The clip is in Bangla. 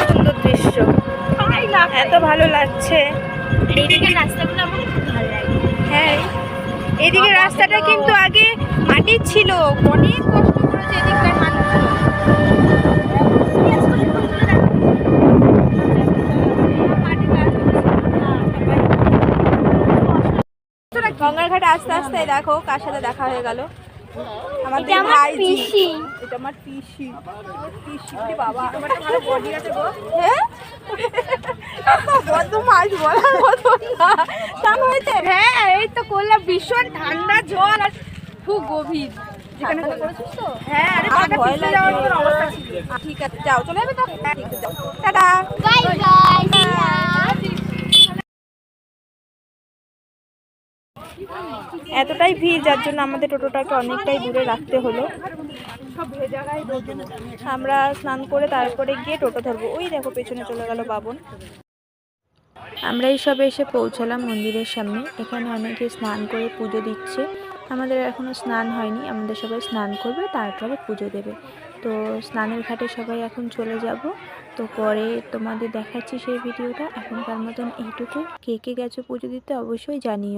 সুন্দর দৃশ্য, এত ভালো লাগছে। এইদিকে রাস্তাগুলো আমার খুব ভালো লাগে। হ্যাঁ, এদিকে রাস্তাটা কিন্তু আগে মাটির ছিল, অনেক কষ্ট করেছে এদিককার মানুষ। গঙ্গার ঘাটে আস্তে আস্তে দেখো কার সাথে দেখা হয়ে গেল। এটা আমার পিসি। এটা আমার পিসি। পিসি বাবা, তোমার ভালো বডি আছে গো। হ্যাঁ, বদ্ধ মাছ বলার মতো না। স্নান হয়েছে? হ্যাঁ, এই তো করলাম। ভীষণ ঠান্ডা জল আর খুব গভীর। যেখানে করেছিস তো? হ্যাঁ, আরে পাটা পিছলে যাওয়ার মতো অবস্থা ছিল। ঠিক আছে, যাও, চলে যাবে তো? হ্যাঁ, ঠিক আছে, যাও। টাটা। Bye bye. এতটাই ভিড় যার জন্য আমাদের টোটোটাকে অনেকটাই দূরে রাখতে হলো। আমরা স্নান করে তারপরে গিয়ে টোটো ধরবো। ওই দেখো পেছনে চলে গেল বাবন। আমরা এই সবে এসে পৌঁছালাম মন্দিরের সামনে। এখানে অনেকে স্নান করে পুজো দিচ্ছে। আমাদের এখনও স্নান হয়নি, আমাদের সবাই স্নান করবে তারপরে পুজো দেবে। তো স্নানের ঘাটে সবাই এখন চলে যাব। তো পরে তোমাদের দেখাচ্ছি সেই ভিডিওটা। এখনকার মতন এইটুকু। কে কে গেছো পুজো দিতে অবশ্যই জানিও।